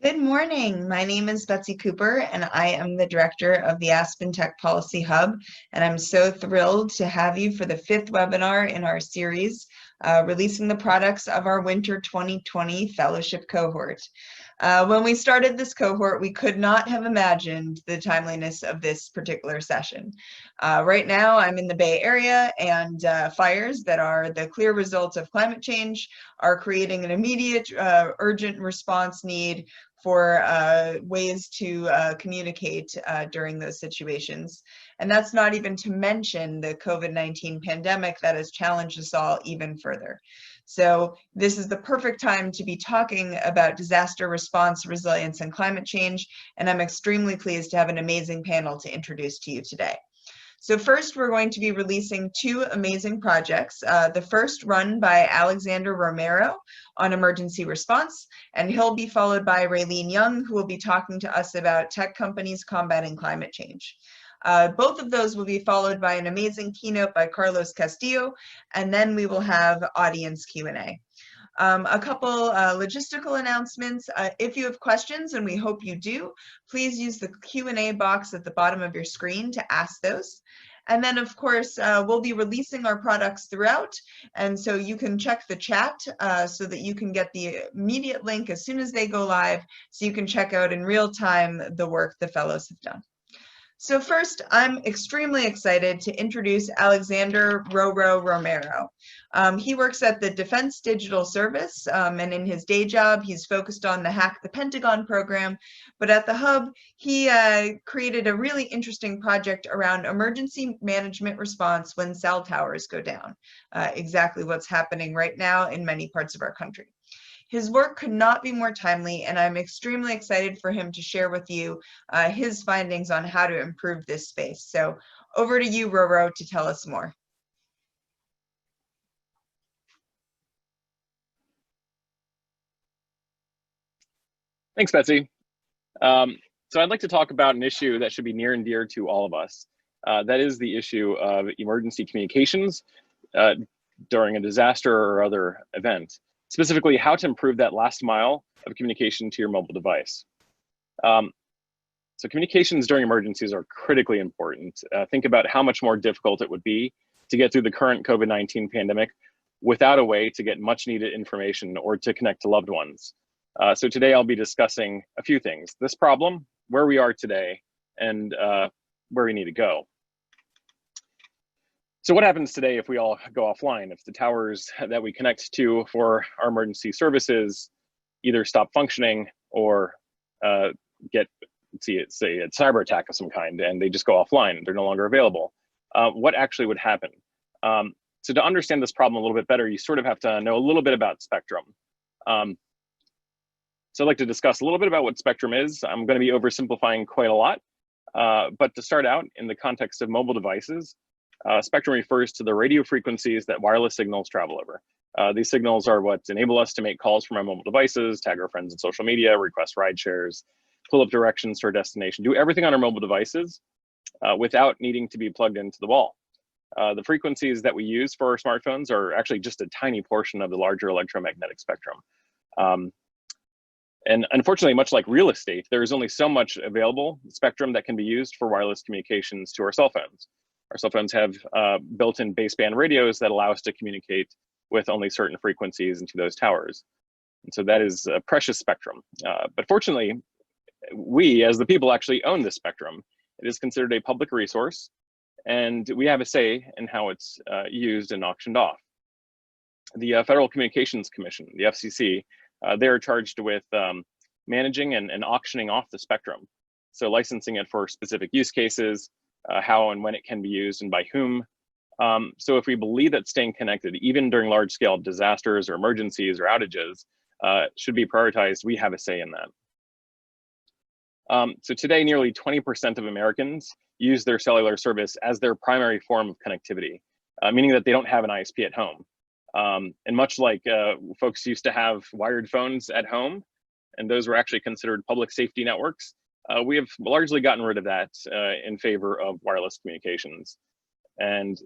Good morning. My name is Betsy Cooper, and I am the director of the Aspen Tech Policy Hub. And I'm so thrilled to have you for the 5th webinar in our series, releasing the products of our Winter 2020 Fellowship Cohort. When we started this cohort, we could not have imagined the timeliness of this particular session. Right now, I'm in the Bay Area, and fires that are the clear result of climate change are creating an immediate, urgent response need for ways to communicate during those situations. And that's not even to mention the COVID-19 pandemic that has challenged us all even further. So this is the perfect time to be talking about disaster response, resilience, and climate change. And I'm extremely pleased to have an amazing panel to introduce to you today. So first, we're going to be releasing 2 amazing projects. The first run by Alexander Romero on emergency response, and he'll be followed by Raylene Young, who will be talking to us about tech companies combating climate change. Both of those will be followed by an amazing keynote by Carlos Castillo, and then we will have audience Q&A. A couple logistical announcements. If you have questions, and we hope you do, please use the Q&A box at the bottom of your screen to ask those. And then, of course, we'll be releasing our products throughout, and so you can check the chat so that you can get the immediate link as soon as they go live, so you can check out in real time the work the fellows have done. So first, I'm extremely excited to introduce Alexander RoRo Romero. He works at the Defense Digital Service, and in his day job, he's focused on the Hack the Pentagon program. But at the Hub, he created a really interesting project around emergency management response when cell towers go down, exactly what's happening right now in many parts of our country. His work could not be more timely, and I'm extremely excited for him to share with you his findings on how to improve this space. So over to you, RoRo, to tell us more. Thanks, Betsy. So I'd like to talk about an issue that should be near and dear to all of us. That is the issue of emergency communications during a disaster or other event. Specifically, how to improve that last mile of communication to your mobile device. So communications during emergencies are critically important. Think about how much more difficult it would be to get through the current COVID-19 pandemic without a way to get much needed information or to connect to loved ones. So today I'll be discussing a few things: this problem, where we are today, and where we need to go. So what happens today if we all go offline? If the towers that we connect to for our emergency services either stop functioning or get, say, a cyber attack of some kind, and they just go offline, they're no longer available, what actually would happen? So to understand this problem a little bit better, you sort of have to know a little bit about spectrum. So I'd like to discuss a little bit about what spectrum is. I'm going to be oversimplifying quite a lot, but to start out, in the context of mobile devices, spectrum refers to the radio frequencies that wireless signals travel over. These signals are what enable us to make calls from our mobile devices, tag our friends on social media, request ride shares, pull up directions to our destination, do everything on our mobile devices without needing to be plugged into the wall. The frequencies that we use for our smartphones are actually just a tiny portion of the larger electromagnetic spectrum. And unfortunately, much like real estate, there is only so much available spectrum that can be used for wireless communications to our cell phones. Our cell phones have built-in baseband radios that allow us to communicate with only certain frequencies into those towers. And so that is a precious spectrum. But fortunately, we as the people actually own this spectrum. It is considered a public resource, and we have a say in how it's used and auctioned off. The Federal Communications Commission, the FCC, they're charged with managing and auctioning off the spectrum. So licensing it for specific use cases, how and when it can be used and by whom. So if we believe that staying connected, even during large scale disasters or emergencies or outages, should be prioritized, we have a say in that. So today, nearly 20% of Americans use their cellular service as their primary form of connectivity, meaning that they don't have an ISP at home. And much like folks used to have wired phones at home, and those were actually considered public safety networks, we have largely gotten rid of that in favor of wireless communications. And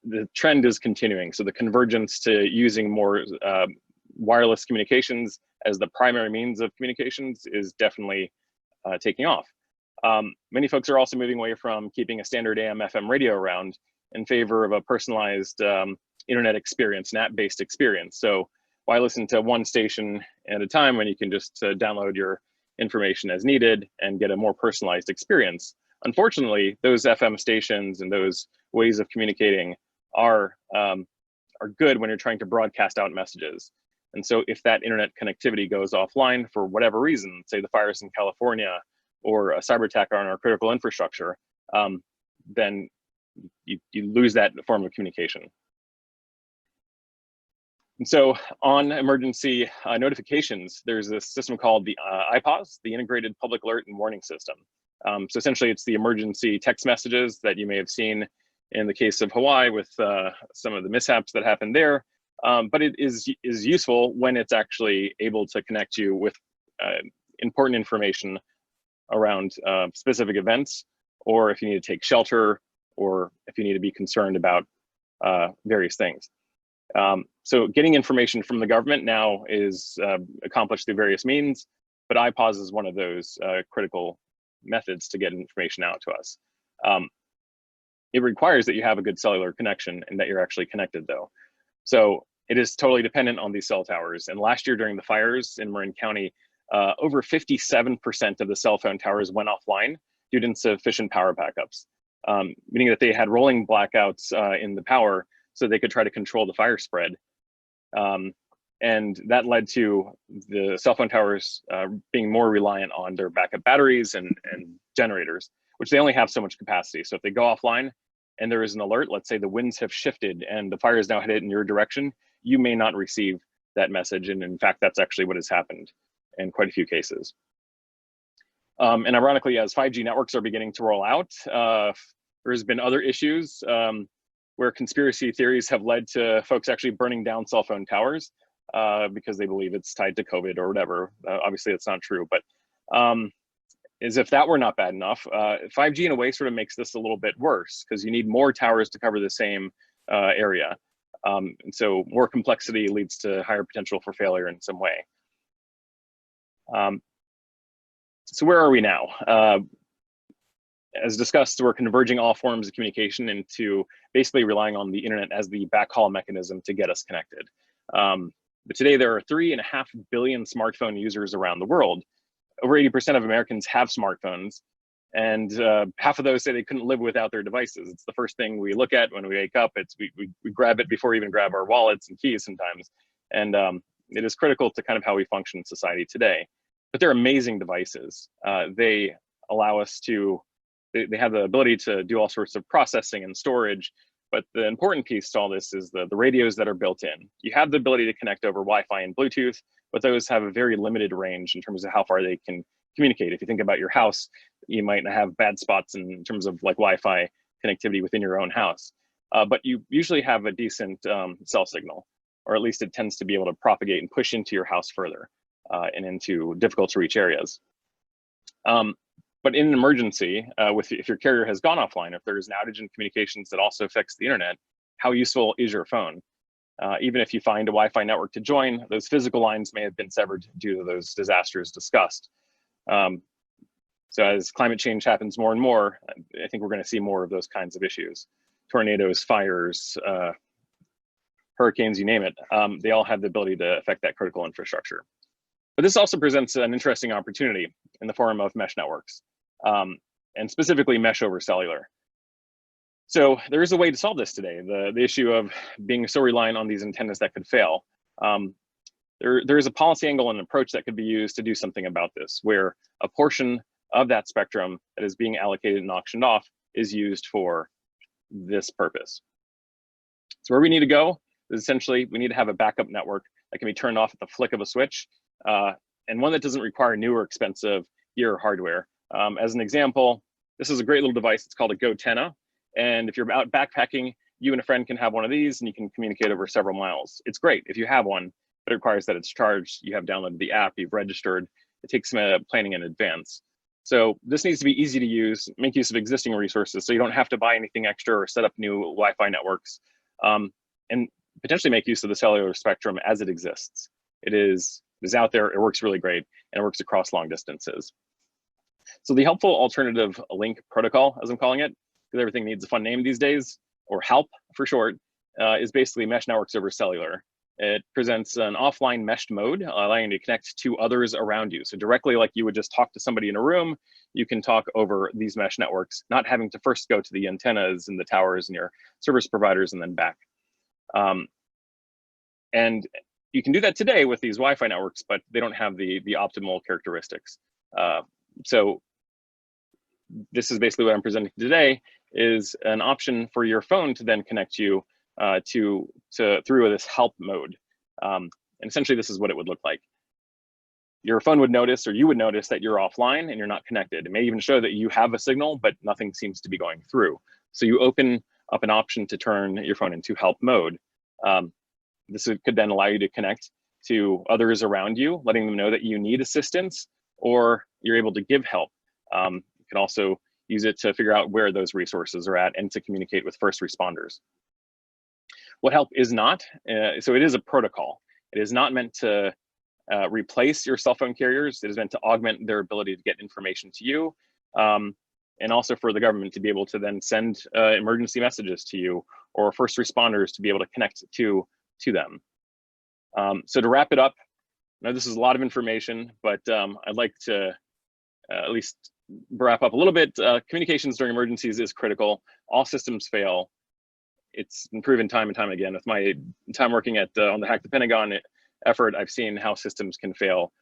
the trend is continuing. So the convergence to using more wireless communications as the primary means of communications is definitely taking off. Many folks are also moving away from keeping a standard AM/FM radio around in favor of a personalized internet experience, an app-based experience. So why listen to one station at a time when you can just download your information as needed and get a more personalized experience? Unfortunately, those FM stations and those ways of communicating are good when you're trying to broadcast out messages. And so if that internet connectivity goes offline for whatever reason, say the fires in California or a cyber attack on our critical infrastructure, then you lose that form of communication. And so on emergency notifications, there's this system called the IPAWS, the Integrated Public Alert and Warning System. So essentially it's the emergency text messages that you may have seen in the case of Hawaii with some of the mishaps that happened there. But it is useful when it's actually able to connect you with important information around specific events, or if you need to take shelter, or if you need to be concerned about various things. So getting information from the government now is accomplished through various means, but IPAWS is one of those critical methods to get information out to us. It requires that you have a good cellular connection and that you're actually connected though. So it is totally dependent on these cell towers. And last year during the fires in Marin County, over 57% of the cell phone towers went offline due to insufficient power backups, meaning that they had rolling blackouts in the power so they could try to control the fire spread. And that led to the cell phone towers being more reliant on their backup batteries and generators, which they only have so much capacity. So if they go offline and there is an alert, let's say the winds have shifted and the fire is now headed in your direction, you may not receive that message. And in fact, that's actually what has happened in quite a few cases. And ironically, as 5G networks are beginning to roll out, there's been other issues where conspiracy theories have led to folks actually burning down cell phone towers because they believe it's tied to COVID or whatever. Obviously, that's not true, but as if that were not bad enough, 5G in a way sort of makes this a little bit worse because you need more towers to cover the same area. And so more complexity leads to higher potential for failure in some way. So where are we now? As discussed, we're converging all forms of communication into basically relying on the internet as the backhaul mechanism to get us connected. But today there are 3.5 billion smartphone users around the world. Over 80% of Americans have smartphones, and half of those say they couldn't live without their devices. It's the first thing we look at when we wake up. We grab it before we even grab our wallets and keys sometimes. And it is critical to kind of how we function in society today. But they're amazing devices. They allow us to, they have the ability to do all sorts of processing and storage. But the important piece to all this is the radios that are built in. You have the ability to connect over Wi-Fi and Bluetooth, but those have a very limited range in terms of how far they can communicate. If you think about your house, you might have bad spots in terms of like Wi-Fi connectivity within your own house. But you usually have a decent cell signal, or at least it tends to be able to propagate and push into your house further and into difficult to reach areas. But in an emergency, if your carrier has gone offline, if there's an outage in communications that also affects the internet, how useful is your phone? Even if you find a Wi-Fi network to join, those physical lines may have been severed due to those disasters discussed. So as climate change happens more and more, I think we're going to see more of those kinds of issues. Tornadoes, fires, hurricanes, you name it, they all have the ability to affect that critical infrastructure. But this also presents an interesting opportunity in the form of mesh networks, and specifically mesh over cellular. So there is a way to solve this today, the issue of being so reliant on these antennas that could fail. There is a policy angle and approach that could be used to do something about this, where a portion of that spectrum that is being allocated and auctioned off is used for this purpose. So where we need to go is essentially we need to have a backup network that can be turned off at the flick of a switch, and one that doesn't require new or expensive gear or hardware. As an example, this is a great little device. It's called a GoTenna. And if you're out backpacking, you and a friend can have one of these and you can communicate over several miles. It's great if you have one, but it requires that it's charged. You have downloaded the app, you've registered. It takes some planning in advance. So this needs to be easy to use, make use of existing resources so you don't have to buy anything extra or set up new Wi-Fi networks, and potentially make use of the cellular spectrum as it exists. It is out there, it works really great, and it works across long distances. So the helpful alternative link protocol, as I'm calling it, because everything needs a fun name these days, or HELP for short, is basically mesh networks over cellular. It presents an offline meshed mode, allowing you to connect to others around you. So directly, like you would just talk to somebody in a room, you can talk over these mesh networks, not having to first go to the antennas and the towers and your service providers and then back. And you can do that today with these Wi-Fi networks, but they don't have the optimal characteristics. So this is basically what I'm presenting today, is an option for your phone to then connect you through this help mode. And essentially this is what it would look like. Your phone would notice, or you would notice, that you're offline and you're not connected. It may even show that you have a signal, but nothing seems to be going through. So you open up an option to turn your phone into help mode. This could then allow you to connect to others around you, letting them know that you need assistance or you're able to give help. You can also use it to figure out where those resources are at and to communicate with first responders. What help is not, so it is a protocol. It is not meant to replace your cell phone carriers. It is meant to augment their ability to get information to you, and also for the government to be able to then send emergency messages to you, or first responders to be able to connect to them. So to wrap it up, now this is a lot of information, but I'd like to at least wrap up a little bit. Communications during emergencies is critical. All systems fail. It's been proven time and time again. With my time working at on the Hack the Pentagon effort, I've seen how systems can fail,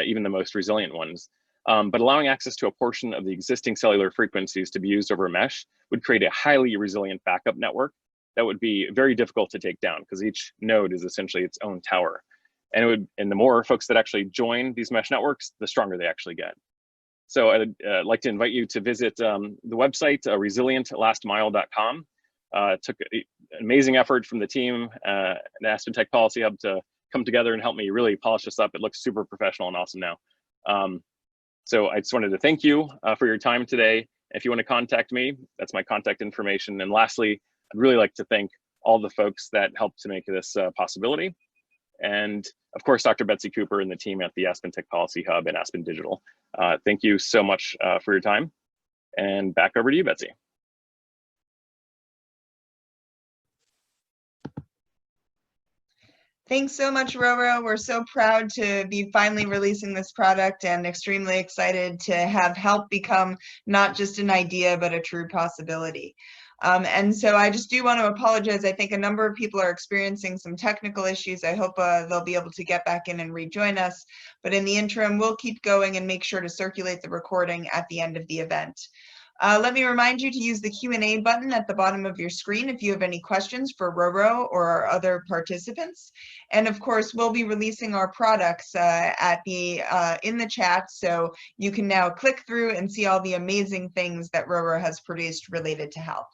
even the most resilient ones. But allowing access to a portion of the existing cellular frequencies to be used over mesh would create a highly resilient backup network that would be very difficult to take down, because each node is essentially its own tower. And the more folks that actually join these mesh networks, the stronger they actually get. So I'd like to invite you to visit the website, resilientlastmile.com. It took an amazing effort from the team at Aspen Tech Policy Hub to come together and help me really polish this up. It looks super professional and awesome now. So I just wanted to thank you for your time today. If you want to contact me, that's my contact information. And lastly, I'd really like to thank all the folks that helped to make this a possibility. And of course, Dr. Betsy Cooper and the team at the Aspen Tech Policy Hub and Aspen Digital. Thank you so much for your time. And back over to you, Betsy. Thanks so much, RoRo. We're so proud to be finally releasing this product and extremely excited to have help become not just an idea, but a true possibility. And so I just do want to apologize. I think a number of people are experiencing some technical issues. I hope they'll be able to get back in and rejoin us. But in the interim, we'll keep going and make sure to circulate the recording at the end of the event. Let me remind you to use the Q&A button at the bottom of your screen if you have any questions for RoRo or our other participants. And of course, we'll be releasing our products in the chat, so you can now click through and see all the amazing things that RoRo has produced related to help.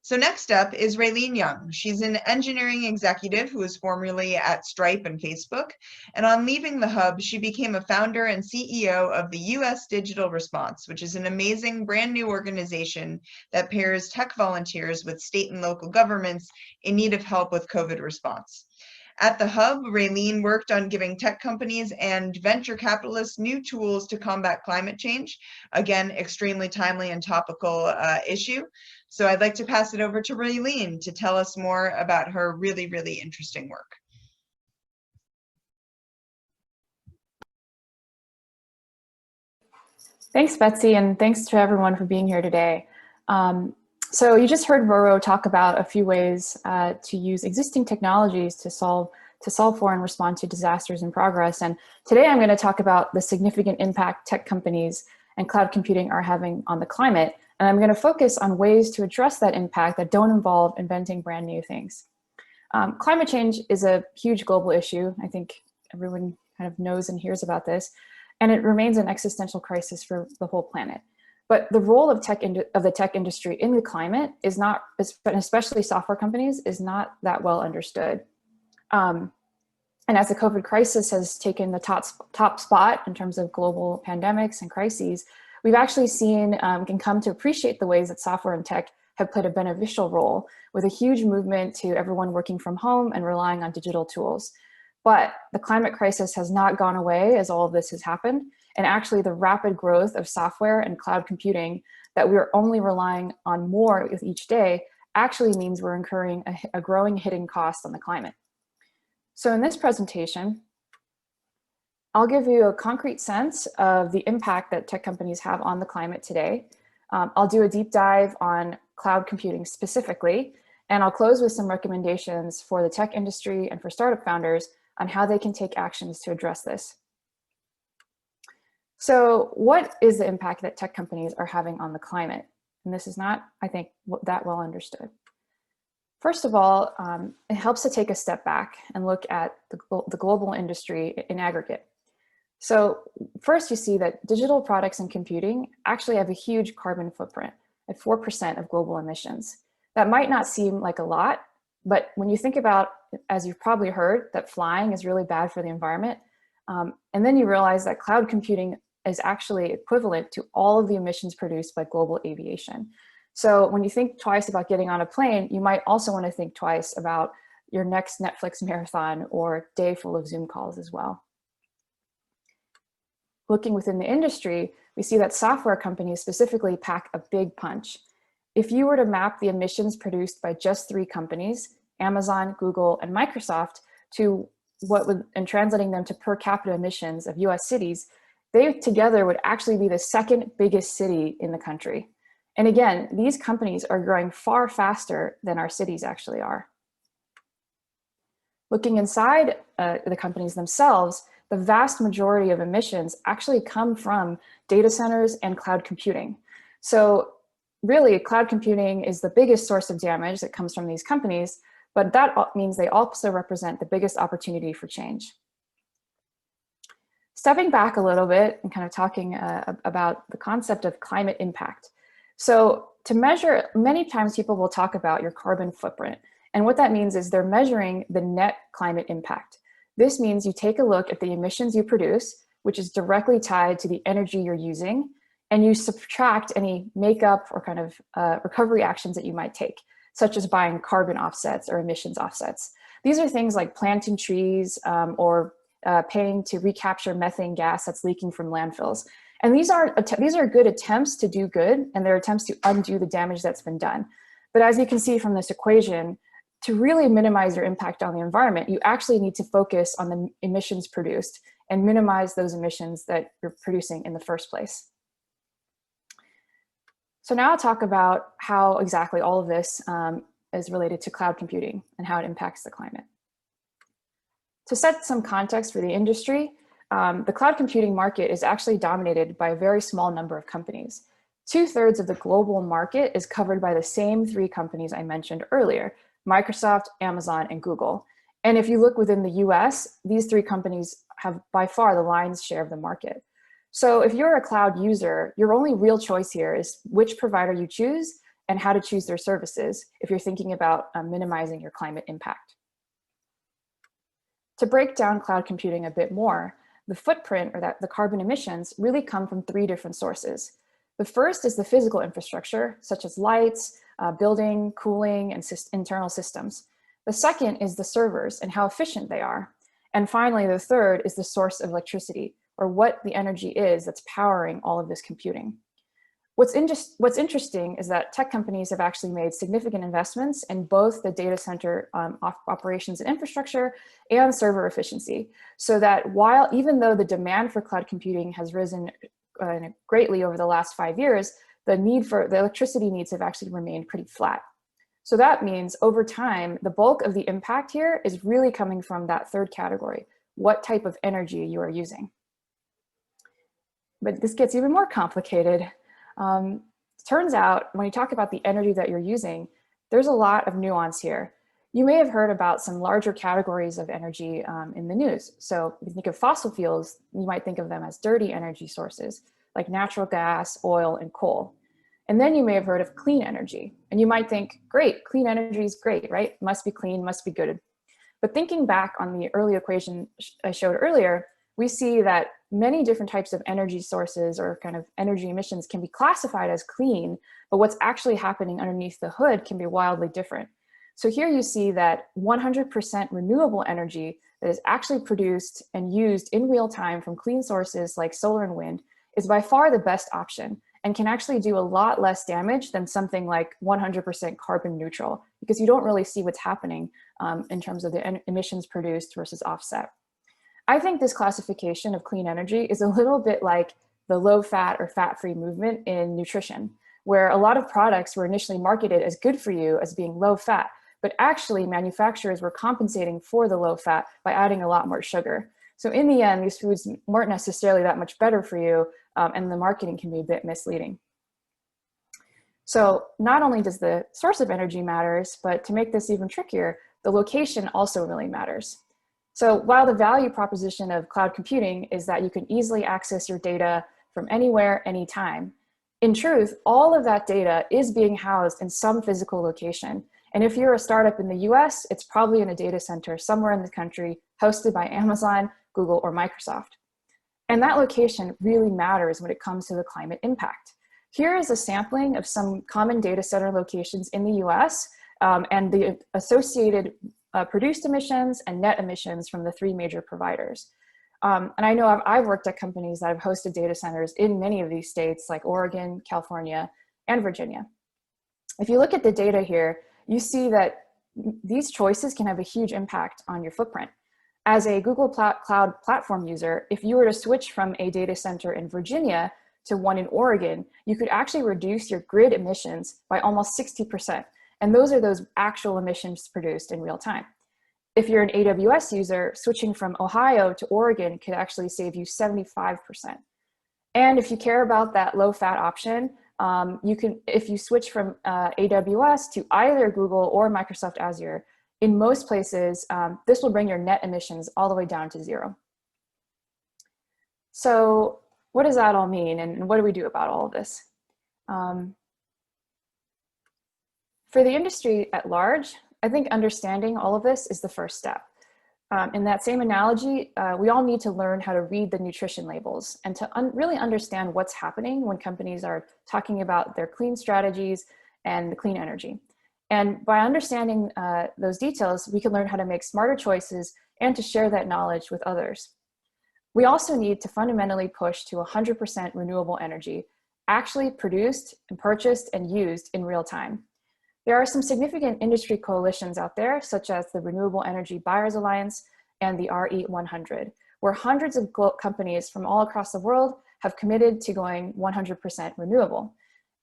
So next up is Raylene Young. She's an engineering executive who was formerly at Stripe and Facebook. And on leaving the hub, she became a founder and CEO of the US Digital Response, which is an amazing brand new organization that pairs tech volunteers with state and local governments in need of help with COVID response. At the hub, Raylene worked on giving tech companies and venture capitalists new tools to combat climate change. Again, extremely timely and topical issue. So I'd like to pass it over to Raylene to tell us more about her really, really interesting work. Thanks, Betsy, and thanks to everyone for being here today. So you just heard RoRo talk about a few ways to use existing technologies to solve for and respond to disasters in progress. And today I'm going to talk about the significant impact tech companies and cloud computing are having on the climate. And I'm going to focus on ways to address that impact that don't involve inventing brand new things. Climate change is a huge global issue. I think everyone kind of knows and hears about this, and it remains an existential crisis for the whole planet. But the role of the tech industry in the climate is not, especially software companies, is not that well understood. And as the COVID crisis has taken the top spot in terms of global pandemics and crises, we've actually seen can come to appreciate the ways that software and tech have played a beneficial role, with a huge movement to everyone working from home and relying on digital tools. But the climate crisis has not gone away as all of this has happened. And actually the rapid growth of software and cloud computing that we're only relying on more with each day actually means we're incurring a growing hidden cost on the climate. So in this presentation, I'll give you a concrete sense of the impact that tech companies have on the climate today. I'll do a deep dive on cloud computing specifically, and I'll close with some recommendations for the tech industry and for startup founders on how they can take actions to address this. So what is the impact that tech companies are having on the climate? And this is not, I think, that well understood. First of all, it helps to take a step back and look at the global industry in aggregate. So first you see that digital products and computing actually have a huge carbon footprint at 4% of global emissions. That might not seem like a lot, but when you think about, as you've probably heard, that flying is really bad for the environment, and then you realize that cloud computing is actually equivalent to all of the emissions produced by global aviation. So when you think twice about getting on a plane, you might also want to think twice about your next Netflix marathon or day full of Zoom calls as well. Looking within the industry, we see that software companies specifically pack a big punch. If you were to map the emissions produced by just 3 companies, Amazon, Google, and Microsoft, and translating them to per capita emissions of US cities, they together would actually be the 2nd biggest city in the country. And again, these companies are growing far faster than our cities actually are. Looking inside the companies themselves, the vast majority of emissions actually come from data centers and cloud computing. So really, cloud computing is the biggest source of damage that comes from these companies, but that means they also represent the biggest opportunity for change. Stepping back a little bit and kind of talking about the concept of climate impact. So to measure, many times people will talk about your carbon footprint. And what that means is they're measuring the net climate impact. This means you take a look at the emissions you produce, which is directly tied to the energy you're using, and you subtract any makeup or kind of recovery actions that you might take, such as buying carbon offsets or emissions offsets. These are things like planting trees or paying to recapture methane gas that's leaking from landfills. And these are good attempts to do good, and they're attempts to undo the damage that's been done. But as you can see from this equation, to really minimize your impact on the environment, you actually need to focus on the emissions produced and minimize those emissions that you're producing in the first place. So now I'll talk about how exactly all of this is related to cloud computing and how it impacts the climate. To set some context for the industry, the cloud computing market is actually dominated by a very small number of companies. 2/3 of the global market is covered by the same 3 companies I mentioned earlier: Microsoft, Amazon, and Google. And if you look within the US, these 3 companies have by far the lion's share of the market. So if you're a cloud user, your only real choice here is which provider you choose and how to choose their services if you're thinking about minimizing your climate impact. To break down cloud computing a bit more, the footprint, or the carbon emissions, really come from 3 different sources. The first is the physical infrastructure, such as lights, building, cooling, and internal systems. The second is the servers and how efficient they are. And finally, the third is the source of electricity, or what the energy is that's powering all of this computing. What's interesting is that tech companies have actually made significant investments in both the data center operations and infrastructure and server efficiency, so that even though the demand for cloud computing has risen greatly over the last 5 years, the electricity needs have actually remained pretty flat. So that means over time, the bulk of the impact here is really coming from that third category: what type of energy you are using. But this gets even more complicated. Turns out when you talk about the energy that you're using, there's a lot of nuance here. You may have heard about some larger categories of energy in the news. So if you think of fossil fuels, you might think of them as dirty energy sources, like natural gas, oil, and coal. And then you may have heard of clean energy. And you might think, great, clean energy is great, right? Must be clean, must be good. But thinking back on the early equation I showed earlier, we see that many different types of energy sources or kind of energy emissions can be classified as clean, but what's actually happening underneath the hood can be wildly different. So here you see that 100% renewable energy that is actually produced and used in real time from clean sources like solar and wind is by far the best option and can actually do a lot less damage than something like 100% carbon neutral, because you don't really see what's happening in terms of the emissions produced versus offset. I think this classification of clean energy is a little bit like the low-fat or fat-free movement in nutrition, where a lot of products were initially marketed as good for you as being low-fat, but actually manufacturers were compensating for the low-fat by adding a lot more sugar. So in the end, these foods weren't necessarily that much better for you, and the marketing can be a bit misleading. So not only does the source of energy matters, but to make this even trickier, the location also really matters. So while the value proposition of cloud computing is that you can easily access your data from anywhere, anytime, in truth, all of that data is being housed in some physical location. And if you're a startup in the US, it's probably in a data center somewhere in the country hosted by Amazon, Google, or Microsoft. And that location really matters when it comes to the climate impact. Here is a sampling of some common data center locations in the US and the associated produced emissions and net emissions from the three major providers. And I know I've worked at companies that have hosted data centers in many of these states like Oregon, California, and Virginia. If you look at the data here, you see that these choices can have a huge impact on your footprint. As a Google Cloud Platform user, if you were to switch from a data center in Virginia to one in Oregon, you could actually reduce your grid emissions by almost 60%. And those are those actual emissions produced in real time. If you're an AWS user, switching from Ohio to Oregon could actually save you 75%. And if you care about that low-fat option, if you switch from AWS to either Google or Microsoft Azure, in most places, this will bring your net emissions all the way down to zero. So what does that all mean, and what do we do about all of this? For the industry at large, I think understanding all of this is the first step. In that same analogy, we all need to learn how to read the nutrition labels and to really understand what's happening when companies are talking about their clean strategies and the clean energy. And by understanding those details, we can learn how to make smarter choices and to share that knowledge with others. We also need to fundamentally push to 100% renewable energy, actually produced and purchased and used in real time. There are some significant industry coalitions out there, such as the Renewable Energy Buyers Alliance and the RE100, where hundreds of companies from all across the world have committed to going 100% renewable.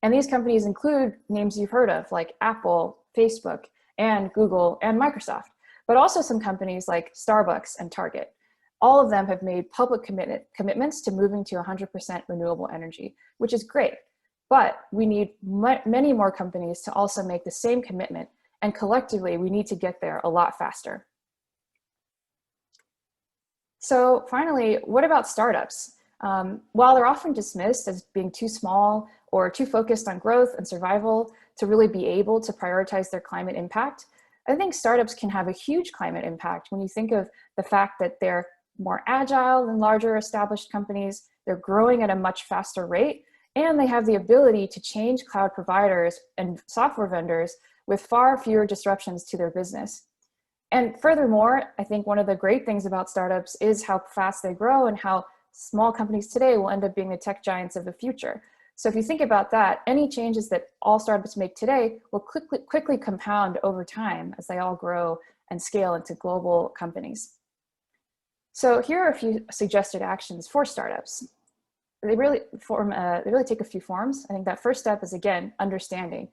And these companies include names you've heard of, like Apple, Facebook, and Google, and Microsoft, but also some companies like Starbucks and Target. All of them have made public commitments to moving to 100% renewable energy, which is great. But we need many more companies to also make the same commitment, and collectively we need to get there a lot faster. So finally, what about startups? While they're often dismissed as being too small or too focused on growth and survival to really be able to prioritize their climate impact, I think startups can have a huge climate impact when you think of the fact that they're more agile than larger established companies, they're growing at a much faster rate, and they have the ability to change cloud providers and software vendors with far fewer disruptions to their business. And furthermore, I think one of the great things about startups is how fast they grow and how small companies today will end up being the tech giants of the future. So if you think about that, any changes that all startups make today will quickly compound over time as they all grow and scale into global companies. So here are a few suggested actions for startups. They really take a few forms. I think that first step is, again, understanding.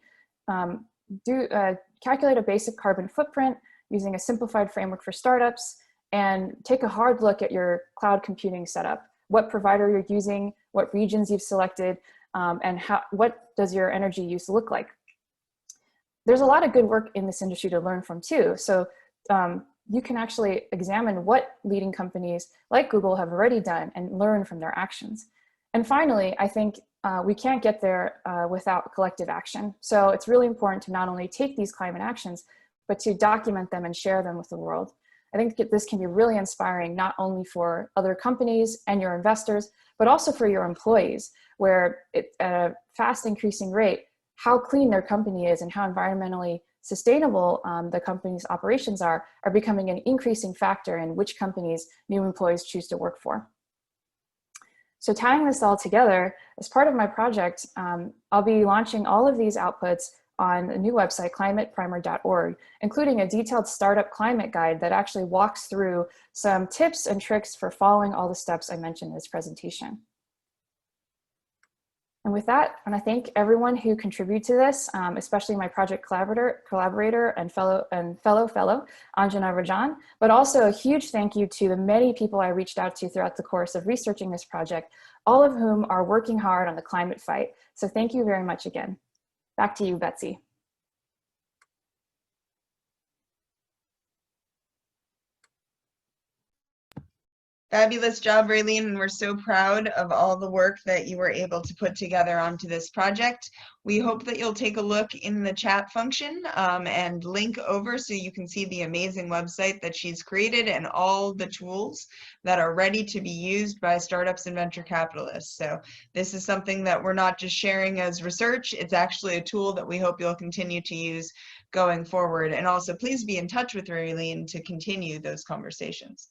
Calculate a basic carbon footprint using a simplified framework for startups, and take a hard look at your cloud computing setup, what provider you're using, what regions you've selected, and what does your energy use look like. There's a lot of good work in this industry to learn from too. So you can actually examine what leading companies like Google have already done and learn from their actions. And finally, I think we can't get there without collective action. So it's really important to not only take these climate actions, but to document them and share them with the world. I think this can be really inspiring, not only for other companies and your investors, but also for your employees, where at a fast increasing rate, how clean their company is and how environmentally sustainable the company's operations are becoming an increasing factor in which companies new employees choose to work for. So tying this all together, as part of my project, I'll be launching all of these outputs on a new website, climateprimer.org, including a detailed startup climate guide that actually walks through some tips and tricks for following all the steps I mentioned in this presentation. And with that, I want to thank everyone who contributed to this, especially my project collaborator and fellow, Anjana Rajan, but also a huge thank you to the many people I reached out to throughout the course of researching this project, all of whom are working hard on the climate fight. So thank you very much again. Back to you, Betsy. Fabulous job, Raylene, and we're so proud of all the work that you were able to put together onto this project. We hope that you'll take a look in the chat function and link over so you can see the amazing website that she's created and all the tools that are ready to be used by startups and venture capitalists. So this is something that we're not just sharing as research, it's actually a tool that we hope you'll continue to use going forward. And also please be in touch with Raylene to continue those conversations.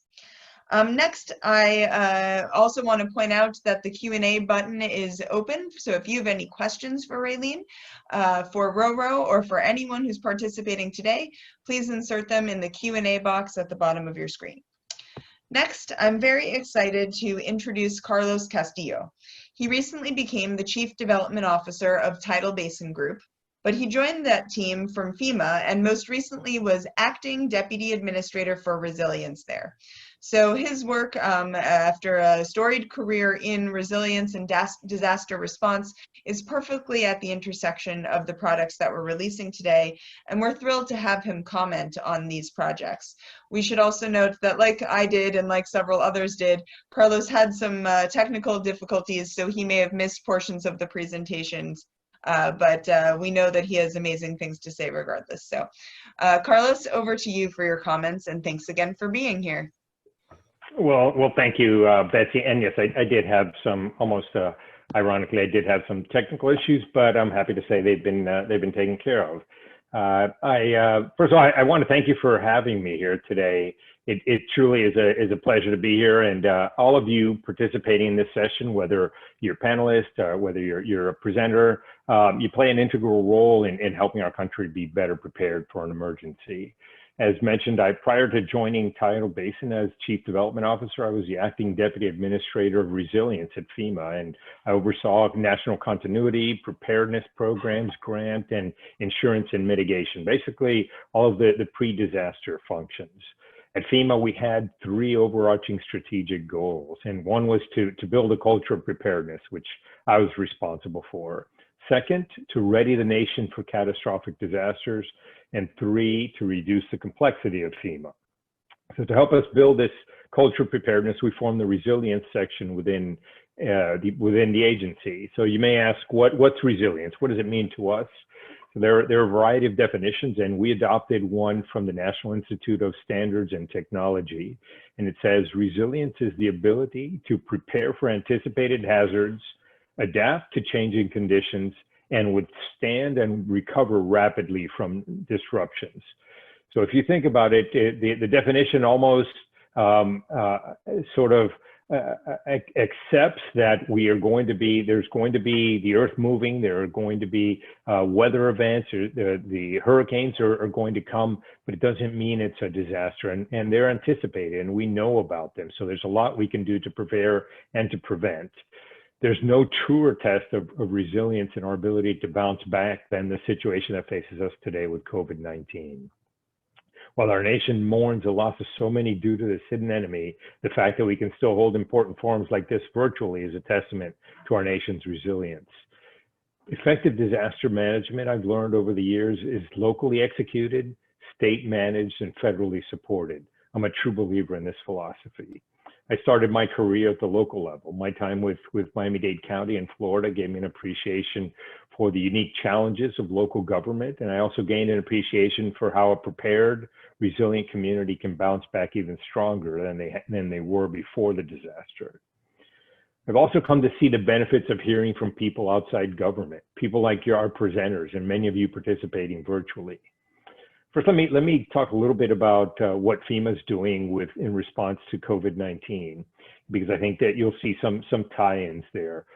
Next, I also want to point out that the Q&A button is open. So if you have any questions for Raylene, for RoRo, or for anyone who's participating today, please insert them in the Q&A box at the bottom of your screen. Next, I'm very excited to introduce Carlos Castillo. He recently became the Chief Development Officer of Tidal Basin Group, but he joined that team from FEMA and most recently was Acting Deputy Administrator for Resilience there. So his work after a storied career in resilience and disaster response is perfectly at the intersection of the products that we're releasing today, and we're thrilled to have him comment on these projects. We should also note that, like I did and like several others did, Carlos had some technical difficulties, so he may have missed portions of the presentations. But we know that he has amazing things to say regardless. So Carlos, over to you for your comments, and thanks again for being here. Well, thank you, Betsy. And yes, I did have some, almost ironically, I did have some technical issues, but I'm happy to say they've been taken care of. First of all, I want to thank you for having me here today. It truly is a pleasure to be here, and all of you participating in this session, whether you're a panelist, whether you're a presenter, you play an integral role in helping our country be better prepared for an emergency. As mentioned, prior to joining Tidal Basin as Chief Development Officer, I was the Acting Deputy Administrator of Resilience at FEMA, and I oversaw national continuity, preparedness programs, grant, and insurance and mitigation, basically all of the pre-disaster functions. At FEMA, we had three overarching strategic goals, and one was to build a culture of preparedness, which I was responsible for. Second, to ready the nation for catastrophic disasters. And three, to reduce the complexity of FEMA. So to help us build this culture of preparedness, we formed the resilience section within the agency. So you may ask, what's resilience? What does it mean to us? So there are a variety of definitions, and we adopted one from the National Institute of Standards and Technology. And it says, resilience is the ability to prepare for anticipated hazards, adapt to changing conditions, and withstand and recover rapidly from disruptions. So if you think about it, the definition almost accepts that there's going to be the earth moving, there are going to be weather events, or the hurricanes are going to come, but it doesn't mean it's a disaster, and they're anticipated and we know about them. So there's a lot we can do to prepare and to prevent. There's no truer test of resilience in our ability to bounce back than the situation that faces us today with COVID-19. While our nation mourns the loss of so many due to this hidden enemy, the fact that we can still hold important forums like this virtually is a testament to our nation's resilience. Effective disaster management, I've learned over the years, is locally executed, state managed, and federally supported. I'm a true believer in this philosophy. I started my career at the local level. My time with Miami-Dade County in Florida gave me an appreciation for the unique challenges of local government. And I also gained an appreciation for how a prepared, resilient community can bounce back even stronger than they were before the disaster. I've also come to see the benefits of hearing from people outside government, people like our presenters and many of you participating virtually. First, let me talk a little bit about what FEMA is doing in response to COVID-19, because I think that you'll see some tie-ins there.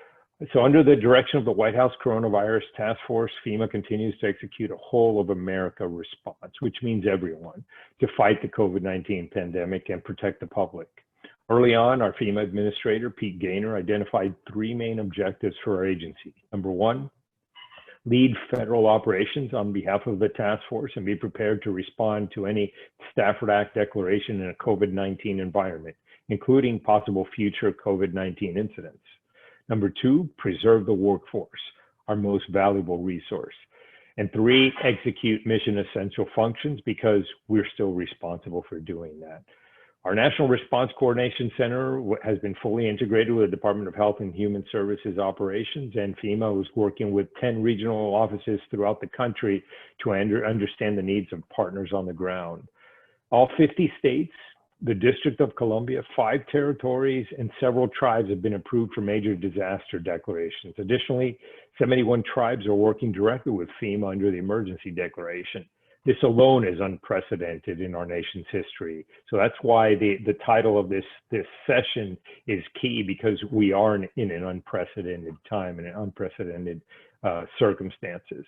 So under the direction of the White House Coronavirus Task Force, FEMA continues to execute a whole of America response, which means everyone, to fight the COVID-19 pandemic and protect the public. Early on, our FEMA administrator, Pete Gaynor, identified 3 main objectives for our agency. Number 1, lead federal operations on behalf of the task force and be prepared to respond to any Stafford Act declaration in a COVID-19 environment, including possible future COVID-19 incidents. Number 2, preserve the workforce, our most valuable resource. And 3, execute mission essential functions, because we're still responsible for doing that. Our National Response Coordination Center has been fully integrated with the Department of Health and Human Services operations, and FEMA was working with 10 regional offices throughout the country to understand the needs of partners on the ground. All 50 states, the District of Columbia, 5 territories, and several tribes have been approved for major disaster declarations. Additionally, 71 tribes are working directly with FEMA under the emergency declaration. This alone is unprecedented in our nation's history. So that's why the title of this session is key, because we are in an unprecedented time and unprecedented circumstances.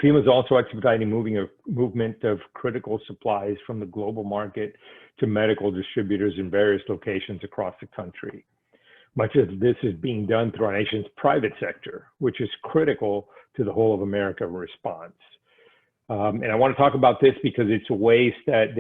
FEMA is also expediting movement of critical supplies from the global market to medical distributors in various locations across the country. Much of this is being done through our nation's private sector, which is critical to the whole of America response. And I want to talk about this because it's a way that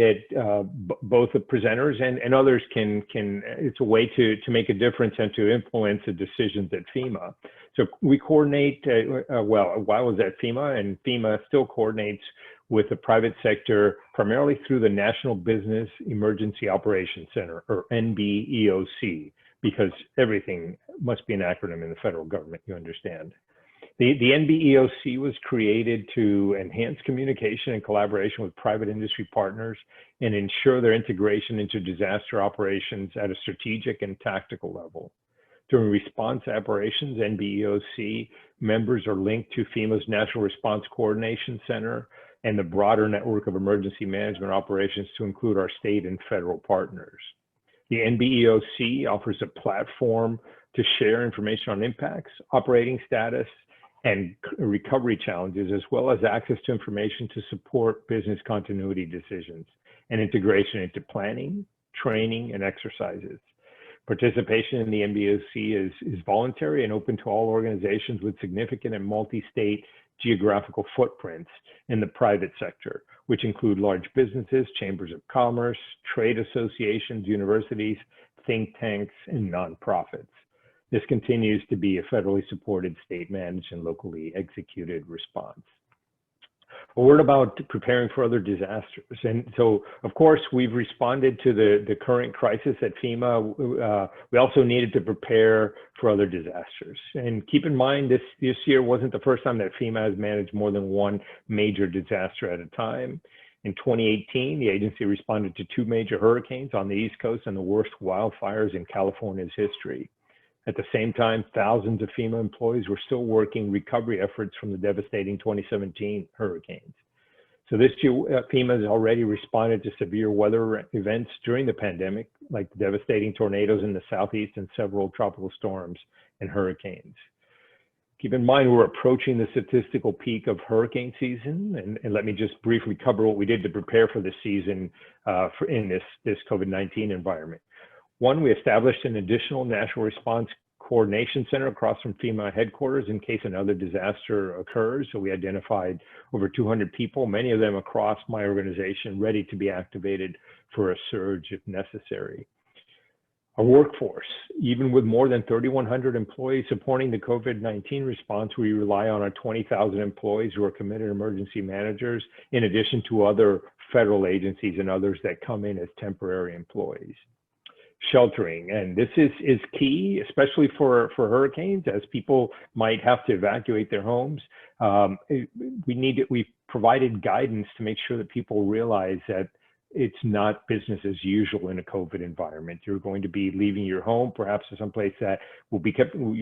both the presenters and others it's a way to make a difference and to influence the decisions at FEMA. So we coordinate, well, I was at FEMA, and FEMA still coordinates with the private sector, primarily through the National Business Emergency Operations Center, or NBEOC, because everything must be an acronym in the federal government, you understand. The NBEOC was created to enhance communication and collaboration with private industry partners and ensure their integration into disaster operations at a strategic and tactical level. During response operations, NBEOC members are linked to FEMA's National Response Coordination Center and the broader network of emergency management operations to include our state and federal partners. The NBEOC offers a platform to share information on impacts, operating status, and recovery challenges, as well as access to information to support business continuity decisions and integration into planning, training, and exercises. Participation in the NBEOC is voluntary and open to all organizations with significant and multi-state geographical footprints in the private sector, which include large businesses, chambers of commerce, trade associations, universities, think tanks, and nonprofits. This continues to be a federally supported, state-managed, and locally executed response. A word about preparing for other disasters. And so, of course, we've responded to the current crisis at FEMA. We also needed to prepare for other disasters. And keep in mind, this year wasn't the first time that FEMA has managed more than one major disaster at a time. In 2018, the agency responded to 2 major hurricanes on the East Coast and the worst wildfires in California's history. At the same time, thousands of FEMA employees were still working recovery efforts from the devastating 2017 hurricanes. So this year, FEMA has already responded to severe weather events during the pandemic, like the devastating tornadoes in the Southeast and several tropical storms and hurricanes. Keep in mind, we're approaching the statistical peak of hurricane season, and let me just briefly cover what we did to prepare for the season in this COVID-19 environment. 1, we established an additional National Response Coordination Center across from FEMA headquarters in case another disaster occurs. So we identified over 200 people, many of them across my organization, ready to be activated for a surge if necessary. Our workforce, even with more than 3,100 employees supporting the COVID-19 response, we rely on our 20,000 employees who are committed emergency managers, in addition to other federal agencies and others that come in as temporary employees. Sheltering, and this is key, especially for hurricanes, as people might have to evacuate their homes. We've provided guidance to make sure that people realize that it's not business as usual in a COVID environment. You're going to be leaving your home, perhaps to someplace that you'll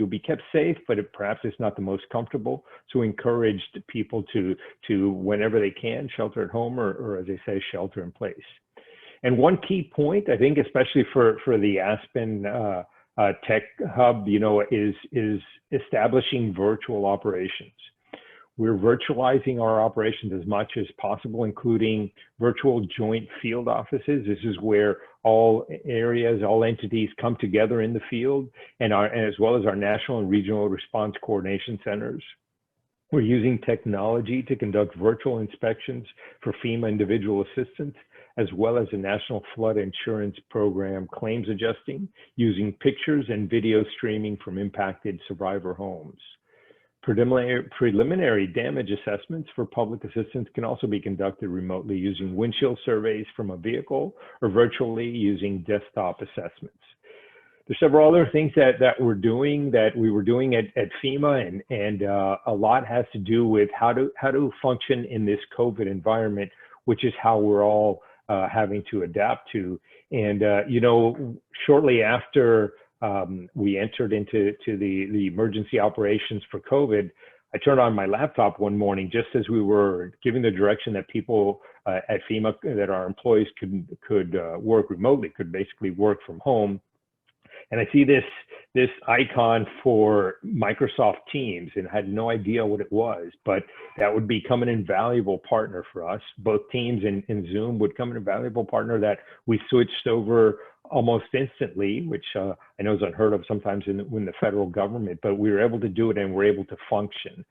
be kept safe, but perhaps it's not the most comfortable. So encouraged people to whenever they can, shelter at home, or as they say, shelter in place. And one key point, I think, especially for the Aspen Tech Hub, is establishing virtual operations. We're virtualizing our operations as much as possible, including virtual joint field offices. This is where all areas, all entities come together in the field, and as well as our national and regional response coordination centers. We're using technology to conduct virtual inspections for FEMA individual assistance, as well as the National Flood Insurance Program claims adjusting, using pictures and video streaming from impacted survivor homes. Preliminary damage assessments for public assistance can also be conducted remotely using windshield surveys from a vehicle or virtually using desktop assessments. There's several other things that we were doing at FEMA, and a lot has to do with how to function in this COVID environment, which is how we're all having to adapt to. And shortly after we entered into the emergency operations for COVID, I turned on my laptop one morning just as we were giving the direction that people at FEMA, that our employees could work remotely, could basically work from home. And I see this icon for Microsoft Teams, and I had no idea what it was, but that would become an invaluable partner for us. Both Teams and Zoom would become an invaluable partner that we switched over almost instantly, which I know is unheard of sometimes in the federal government, but we were able to do it and we're able to function.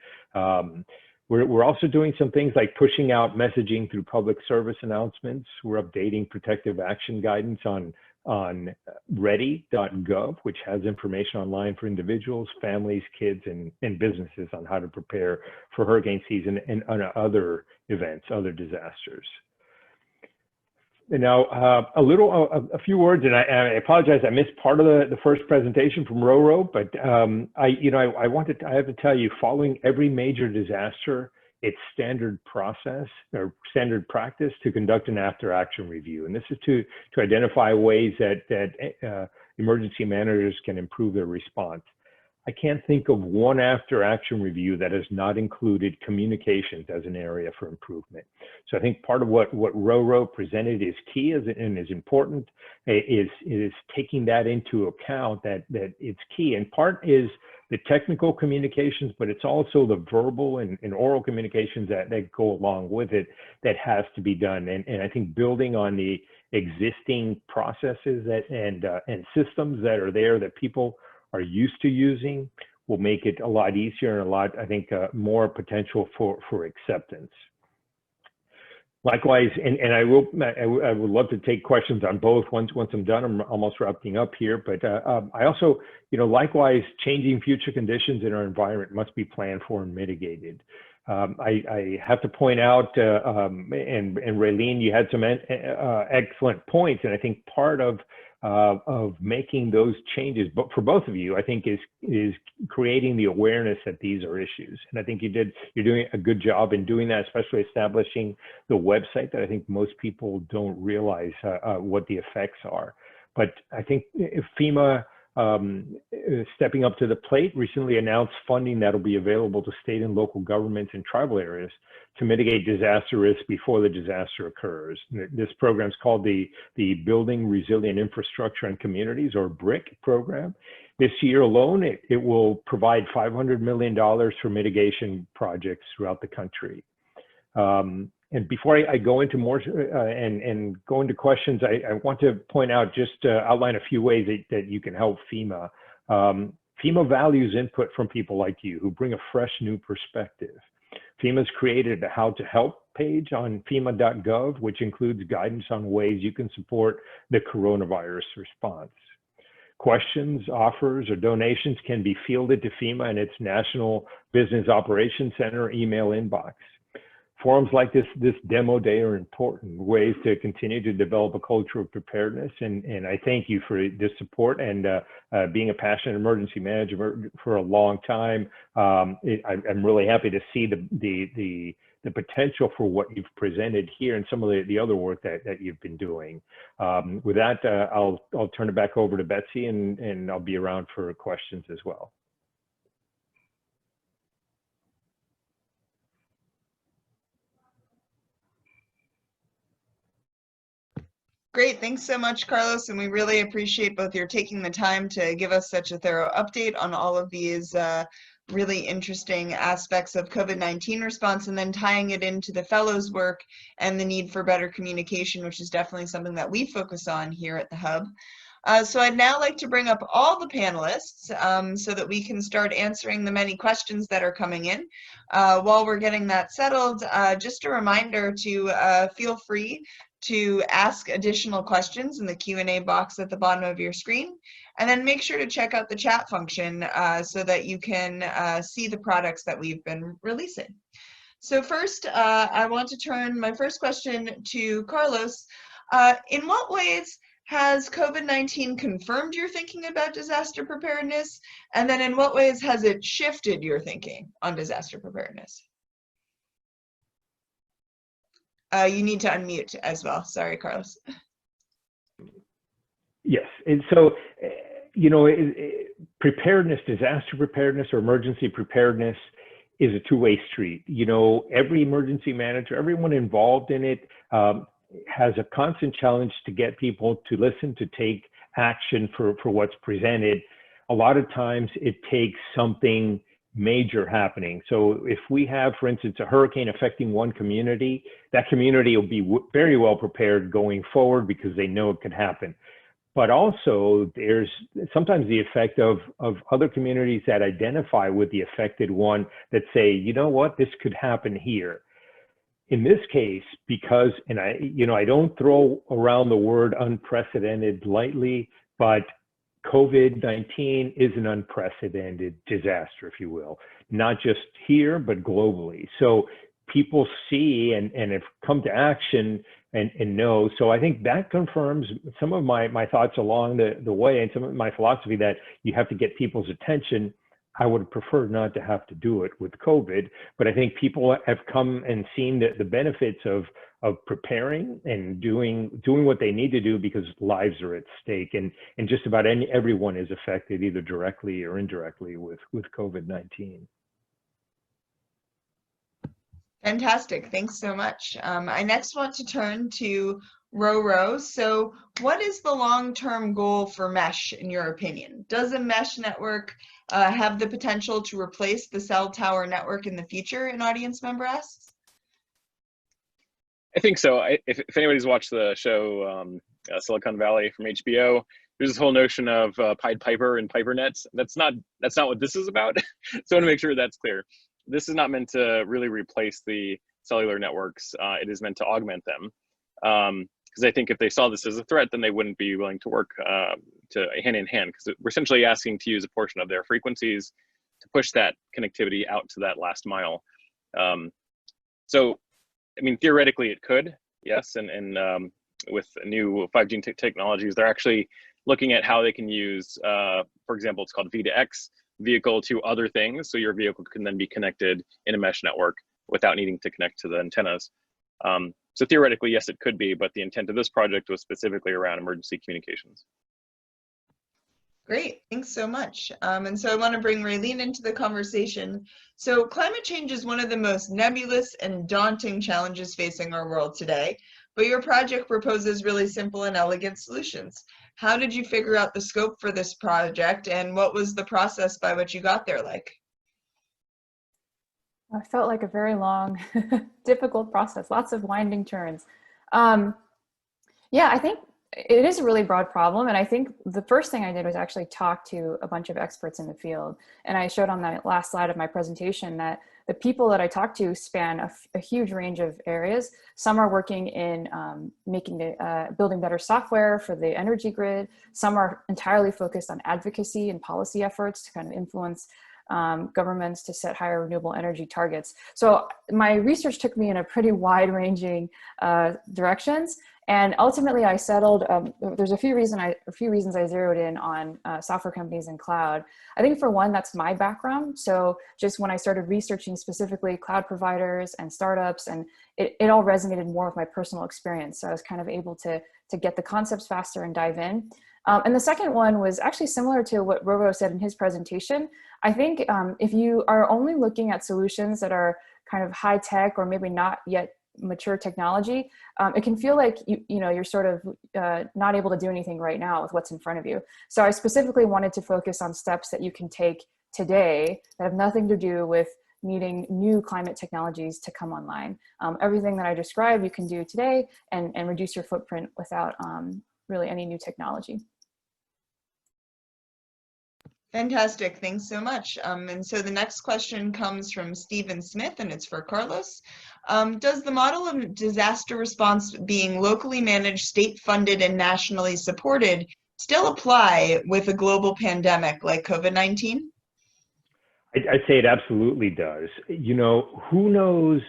We're also doing some things like pushing out messaging through public service announcements. We're updating protective action guidance on ready.gov, which has information online for individuals, families, kids, and businesses on how to prepare for hurricane season and other events, other disasters. And now a few words, and I apologize, I missed part of the first presentation from RoRo, but I have to tell you, following every major disaster, it's standard process or standard practice to conduct an after-action review, and this is to identify ways that emergency managers can improve their response. I can't think of one after-action review that has not included communications as an area for improvement. So I think part of what RoRo presented is key and is important, is taking that into account, that it's key. And part is the technical communications, but it's also the verbal and oral communications that go along with it that has to be done. And I think building on the existing processes and systems that are there that people are used to using will make it a lot easier and a lot, I think, more potential for acceptance. Likewise, and I would love to take questions on both once I'm done. I'm almost wrapping up here, but I also, likewise, changing future conditions in our environment must be planned for and mitigated. I have to point out, and Raylene, you had some excellent points, and I think part of making those changes, but for both of you, I think is creating the awareness that these are issues. And I think you're doing a good job in doing that, especially establishing the website that I think most people don't realize what the effects are. But I think if FEMA, stepping up to the plate, recently announced funding that'll be available to state and local governments in tribal areas to mitigate disaster risk before the disaster occurs. This program is called the Building Resilient Infrastructure and Communities, or BRIC program. This year alone, it will provide $500 million for mitigation projects throughout the country. And before I go into more and go into questions, I want to point out, just outline a few ways that you can help FEMA. FEMA values input from people like you who bring a fresh new perspective. FEMA's created a How to Help page on FEMA.gov, which includes guidance on ways you can support the coronavirus response. Questions, offers, or donations can be fielded to FEMA and its National Business Operations Center email inbox. Forums like this demo day are important ways to continue to develop a culture of preparedness. And I thank you for this support and being a passionate emergency manager for a long time. I'm really happy to see the the potential for what you've presented here and some of the other work that you've been doing. With that, I'll turn it back over to Betsy, and I'll be around for questions as well. Great, thanks so much, Carlos, and we really appreciate both your taking the time to give us such a thorough update on all of these really interesting aspects of COVID-19 response, and then tying it into the fellows' work and the need for better communication, which is definitely something that we focus on here at the Hub. So I'd now like to bring up all the panelists so that we can start answering the many questions that are coming in. While we're getting that settled, just a reminder to feel free to ask additional questions in the Q&A box at the bottom of your screen, and then make sure to check out the chat function so that you can see the products that we've been releasing. So first, I want to turn my first question to Carlos. In what ways has COVID-19 confirmed your thinking about disaster preparedness? And then in what ways has it shifted your thinking on disaster preparedness? You need to unmute as well. Sorry, Carlos. Yes, and so, you know, preparedness, disaster preparedness or emergency preparedness is a two-way street. You know, every emergency manager, everyone involved in it has a constant challenge to get people to listen, to take action for what's presented. A lot of times it takes something major happening. So if we have, for instance, a hurricane affecting one community, that community will be very well prepared going forward because they know it could happen. But also there's sometimes the effect of other communities that identify with the affected one that say, you know what, this could happen here. In this case, because, and I don't throw around the word unprecedented lightly, but COVID-19 is an unprecedented disaster, if you will, not just here, but globally. So people see and have come to action and know. So I think that confirms some of my thoughts along the way, and some of my philosophy that you have to get people's attention. I would have preferred not to have to do it with COVID, but I think people have come and seen the benefits of preparing and doing what they need to do because lives are at stake, and just about everyone is affected either directly or indirectly with COVID-19. Fantastic, thanks so much. I next want to turn to RoRo. So what is the long-term goal for mesh in your opinion? Does a mesh network have the potential to replace the cell tower network in the future, an audience member asks? I think so. If anybody's watched the show Silicon Valley from HBO, there's this whole notion of Pied Piper and Piper nets. That's not what this is about. So I want to make sure that's clear. This is not meant to really replace the cellular networks. It is meant to augment them. Because I think if they saw this as a threat, then they wouldn't be willing to work to hand in hand. Because we're essentially asking to use a portion of their frequencies to push that connectivity out to that last mile. So, I mean, theoretically it could, yes, and with new 5G technologies, they're actually looking at how they can use, for example, it's called V2X, vehicle to other things, so your vehicle can then be connected in a mesh network without needing to connect to the antennas. So theoretically, yes, it could be, but the intent of this project was specifically around emergency communications. Great, thanks so much. And so I want to bring Raylene into the conversation. So climate change is one of the most nebulous and daunting challenges facing our world today, but your project proposes really simple and elegant solutions. How did you figure out the scope for this project, and what was the process by which you got there like? I felt like a very long, difficult process, lots of winding turns. Yeah, I think it is a really broad problem. And I think the first thing I did was actually talk to a bunch of experts in the field. And I showed on that last slide of my presentation that the people that I talked to span a huge range of areas. Some are working in building better software for the energy grid. Some are entirely focused on advocacy and policy efforts to kind of influence governments to set higher renewable energy targets. So my research took me in a pretty wide-ranging directions. And ultimately, I settled. There's a few reasons I zeroed in on software companies and cloud. I think for one, that's my background. So just when I started researching specifically cloud providers and startups, and it all resonated more with my personal experience. So I was kind of able to get the concepts faster and dive in. And the second one was actually similar to what RoRo said in his presentation. I think if you are only looking at solutions that are kind of high tech or maybe not yet mature technology, it can feel like you're sort of not able to do anything right now with what's in front of you. So I specifically wanted to focus on steps that you can take today that have nothing to do with needing new climate technologies to come online. Everything that I described you can do today and reduce your footprint without really any new technology. Fantastic, thanks so much. And so the next question comes from Stephen Smith, and it's for Carlos. Does the model of disaster response being locally managed, state-funded, and nationally supported still apply with a global pandemic like COVID-19? I'd say it absolutely does. You know, who knows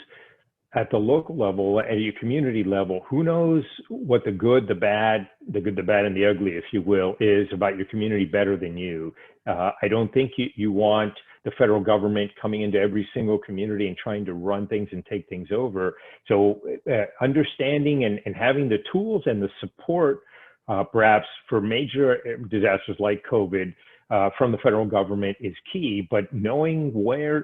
at the local level, at your community level, who knows what the good, the bad, and the ugly, if you will, is about your community better than you. I don't think you want the federal government coming into every single community and trying to run things and take things over. So understanding and having the tools and the support, perhaps for major disasters like COVID, from the federal government is key, but knowing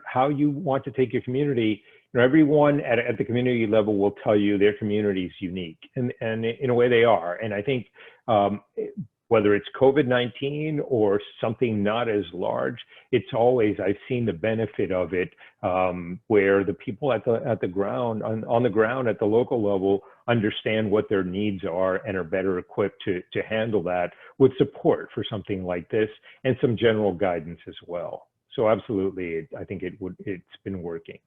how you want to take your community, everyone at the community level will tell you their community is unique, and in a way they are. And I think whether it's COVID-19 or something not as large, it's always, I've seen the benefit of it, where the people on the ground at the local level understand what their needs are and are better equipped to handle that with support for something like this and some general guidance as well. So absolutely, I think it's been working.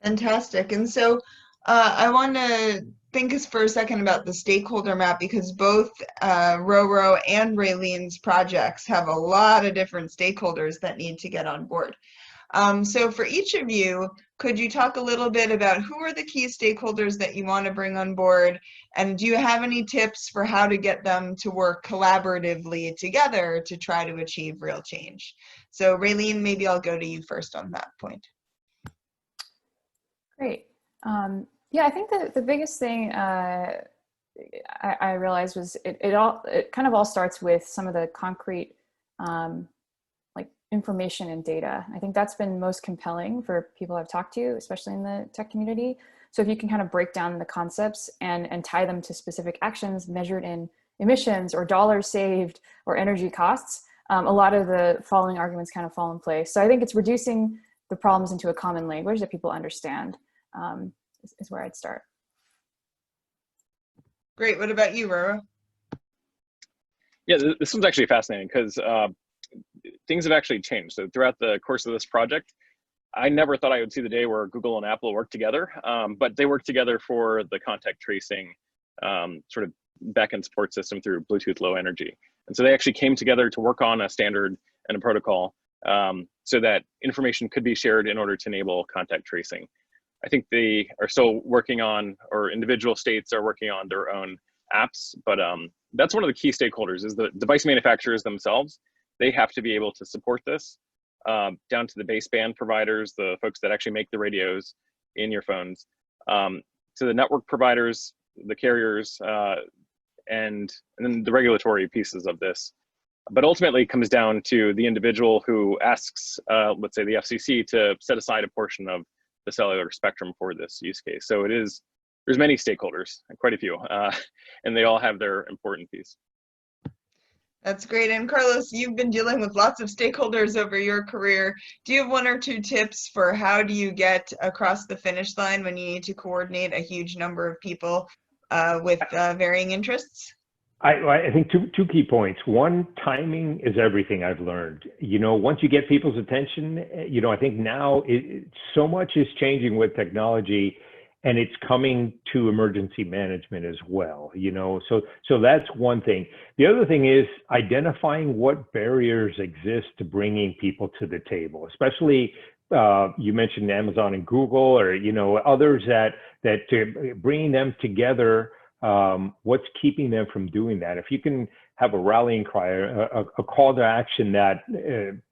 Fantastic. And so I want to think for a second about the stakeholder map, because both RoRo and Raylene's projects have a lot of different stakeholders that need to get on board. So for each of you, could you talk a little bit about who are the key stakeholders that you want to bring on board? And do you have any tips for how to get them to work collaboratively together to try to achieve real change? So Raylene, maybe I'll go to you first on that point. Great. Yeah, I think that the biggest thing I realized was it kind of all starts with some of the concrete like information and data. I think that's been most compelling for people I've talked to, especially in the tech community. So if you can kind of break down the concepts and tie them to specific actions measured in emissions or dollars saved or energy costs, a lot of the following arguments kind of fall in place. So I think it's reducing the problems into a common language that people understand. Is where I'd start. Great. What about you, RoRo? Yeah, this one's actually fascinating because things have actually changed. So throughout the course of this project, I never thought I would see the day where Google and Apple work together, but they work together for the contact tracing sort of backend support system through Bluetooth Low Energy. And so they actually came together to work on a standard and a protocol so that information could be shared in order to enable contact tracing. I think they are still working on, or individual states are working on their own apps, but that's one of the key stakeholders is the device manufacturers themselves. They have to be able to support this down to the baseband providers, the folks that actually make the radios in your phones, to the network providers, the carriers, and then the regulatory pieces of this. But ultimately it comes down to the individual who asks, let's say the FCC, to set aside a portion of the cellular spectrum for this use case. So there's many stakeholders, quite a few, and they all have their important piece. That's great. And Carlos, you've been dealing with lots of stakeholders over your career. Do you have one or two tips for how do you get across the finish line when you need to coordinate a huge number of people with varying interests? I think two key points. One, timing is everything I've learned. Once you get people's attention, I think now so much is changing with technology, and it's coming to emergency management as well, you know, so that's one thing. The other thing is identifying what barriers exist to bringing people to the table, especially you mentioned Amazon and Google, or, you know, others that to bringing them together. What's keeping them from doing that? If you can have a rallying cry, a call to action that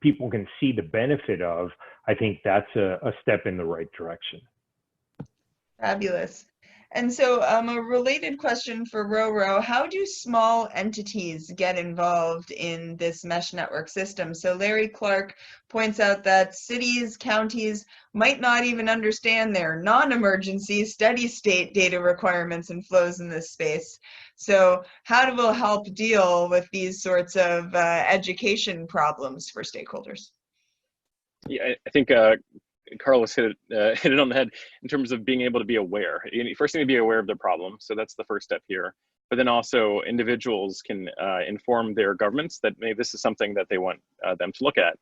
people can see the benefit of, I think that's a step in the right direction. Fabulous. And so a related question for RoRo, how do small entities get involved in this mesh network system? So Larry Clark points out that cities, counties might not even understand their non-emergency steady state data requirements and flows in this space. So how do we help deal with these sorts of education problems for stakeholders? Yeah, I think Carlos hit it on the head in terms of being able to be aware. You first need to be aware of the problem. So that's the first step here. But then also individuals can inform their governments that maybe this is something that they want them to look at,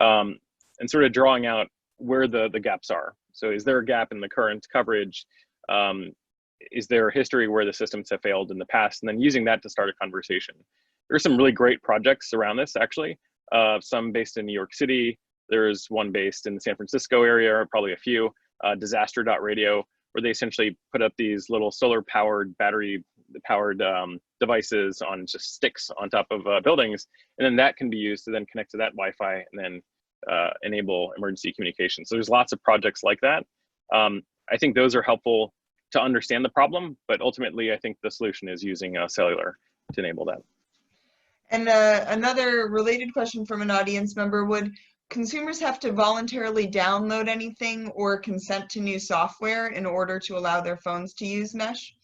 and sort of drawing out where the gaps are. So is there a gap in the current coverage? Is there a history where the systems have failed in the past? And then using that to start a conversation. There are some really great projects around this, actually, some based in New York City. There's one based in the San Francisco area, probably a few, disaster.radio, where they essentially put up these little solar-powered, battery-powered devices on just sticks on top of buildings. And then that can be used to then connect to that Wi-Fi and then enable emergency communication. So there's lots of projects like that. I think those are helpful to understand the problem, but ultimately I think the solution is using cellular to enable that. And another related question from an audience member, would consumers have to voluntarily download anything or consent to new software in order to allow their phones to use mesh?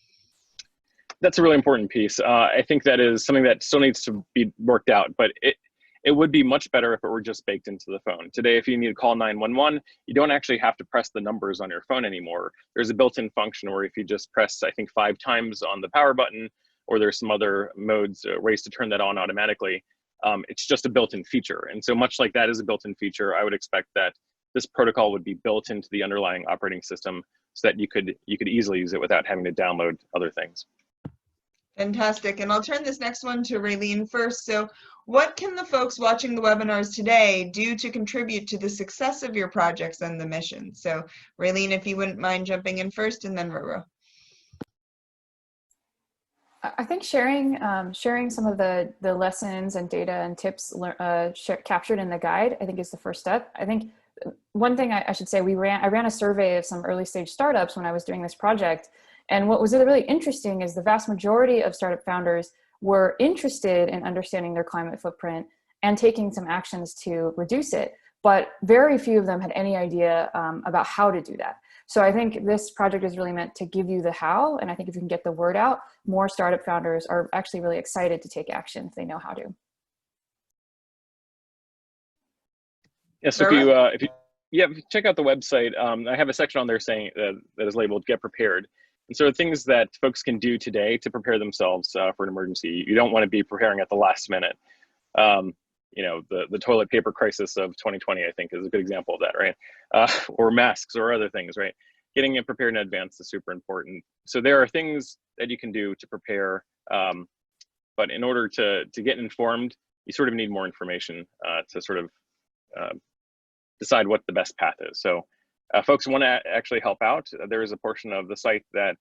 That's a really important piece. I think that is something that still needs to be worked out, but it would be much better if it were just baked into the phone. Today, if you need to call 911, you don't actually have to press the numbers on your phone anymore. There's a built-in function where if you just press, I think, 5 times on the power button, or there's some other modes, ways to turn that on automatically, it's just a built-in feature. And so much like that is a built-in feature, I would expect that this protocol would be built into the underlying operating system so that you could easily use it without having to download other things. Fantastic. And I'll turn this next one to Raylene first. So what can the folks watching the webinars today do to contribute to the success of your projects and the mission? So Raylene, if you wouldn't mind jumping in first, and then RoRo. I think sharing some of the lessons and data and tips captured in the guide, I think, is the first step. I think one thing I should say, I ran a survey of some early stage startups when I was doing this project. And what was really interesting is the vast majority of startup founders were interested in understanding their climate footprint and taking some actions to reduce it. But very few of them had any idea about how to do that. So I think this project is really meant to give you the how. And I think if you can get the word out, more startup founders are actually really excited to take action if they know how to. Yes, if you check out the website, I have a section on there saying that is labeled "Get Prepared." And so things that folks can do today to prepare themselves for an emergency. You don't want to be preparing at the last minute. You know, the toilet paper crisis of 2020, I think, is a good example of that, right? Or masks or other things, right? Getting it prepared in advance is super important. So there are things that you can do to prepare, but in order to get informed, you sort of need more information to sort of decide what the best path is. So folks want to actually help out. There is a portion of the site that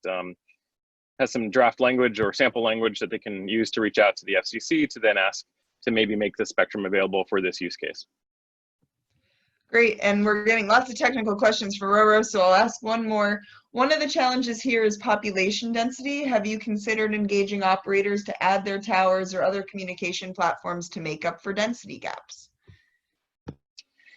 has some draft language or sample language that they can use to reach out to the FCC to then ask to maybe make the spectrum available for this use case. Great, and we're getting lots of technical questions for RoRo, so I'll ask one more. One of the challenges here is population density. Have you considered engaging operators to add their towers or other communication platforms to make up for density gaps?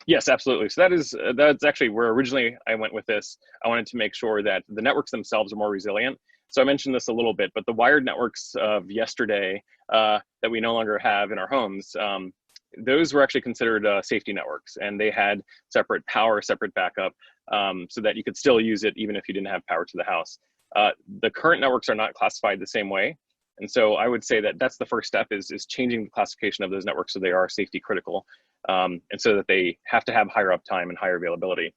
Yes, absolutely. So that's actually where originally I went with this. I wanted to make sure that the networks themselves are more resilient. So I mentioned this a little bit, but the wired networks of yesterday that we no longer have in our homes, those were actually considered safety networks, and they had separate power, separate backup, so that you could still use it even if you didn't have power to the house. The current networks are not classified the same way. And so I would say that that's the first step is changing the classification of those networks so they are safety critical, and so that they have to have higher uptime and higher availability.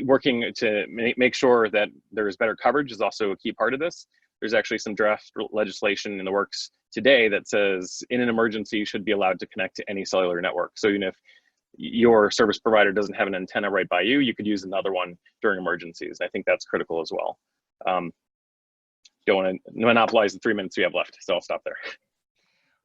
working to make sure that there's better coverage is also a key part of this. There's actually some draft legislation in the works today that says in an emergency, you should be allowed to connect to any cellular network. So even if your service provider doesn't have an antenna right by you, you could use another one during emergencies. I think that's critical as well. Don't want to monopolize the 3 minutes we have left, so I'll stop there.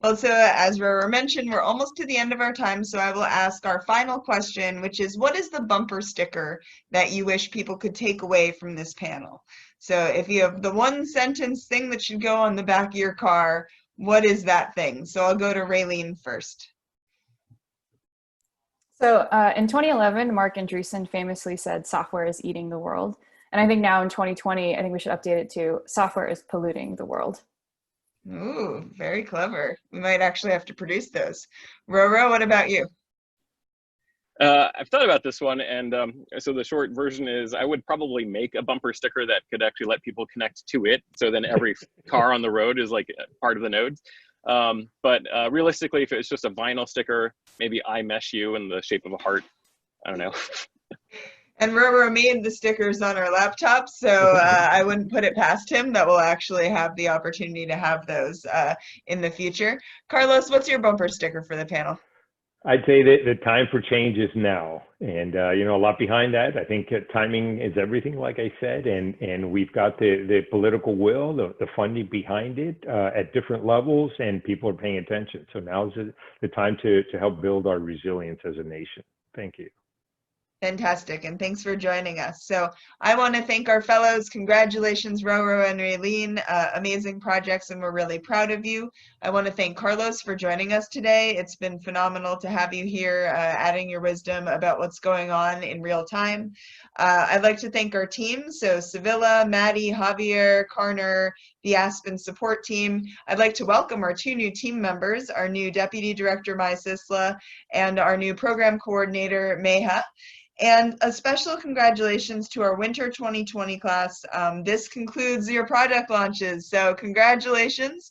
Well, so as RoRo mentioned, we're almost to the end of our time, so I will ask our final question, which is, what is the bumper sticker that you wish people could take away from this panel? So if you have the one sentence thing that should go on the back of your car, what is that thing? So I'll go to Raylene first. So in 2011, Mark Andreessen famously said, software is eating the world. And I think now in 2020, I think we should update it to, software is polluting the world. Ooh, very clever. We might actually have to produce those. RoRo, what about you? I've thought about this one, and so the short version is I would probably make a bumper sticker that could actually let people connect to it, so then every car on the road is like part of the nodes. But realistically, if it's just a vinyl sticker, maybe I mesh you in the shape of a heart. I don't know. And RoRo made the stickers on our laptop, so I wouldn't put it past him that we'll actually have the opportunity to have those in the future. Carlos, what's your bumper sticker for the panel? I'd say that the time for change is now, and you know, a lot behind that. I think timing is everything, like I said, and we've got the political will, the funding behind it at different levels, and people are paying attention. So now's the time to help build our resilience as a nation. Thank you. Fantastic, and thanks for joining us. So I want to thank our fellows. Congratulations, RoRo and Raylene. Amazing projects, and we're really proud of you. I want to thank Carlos for joining us today. It's been phenomenal to have you here, adding your wisdom about what's going on in real time. I'd like to thank our team, so Sevilla, Maddie, Javier, Karner, the Aspen support team. I'd like to welcome our 2 new team members, our new Deputy Director, Mai Sisla, and our new Program Coordinator, Meha. And a special congratulations to our winter 2020 class. This concludes your project launches, so congratulations.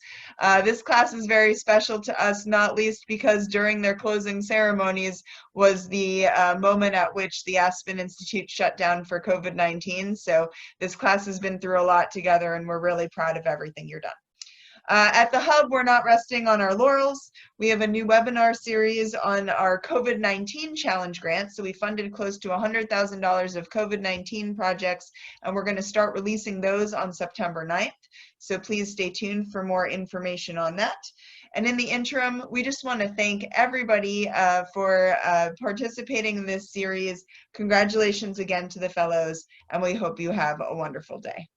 This class is very special to us, not least because during their closing ceremonies was the moment at which the Aspen Institute shut down for COVID-19. So this class has been through a lot together, and we're really proud of everything you're done. At the Hub, we're not resting on our laurels. We have a new webinar series on our COVID-19 challenge grant. So we funded close to $100,000 of COVID-19 projects, and we're going to start releasing those on September 9th. So please stay tuned for more information on that. And in the interim, we just want to thank everybody for participating in this series. Congratulations again to the fellows, and we hope you have a wonderful day.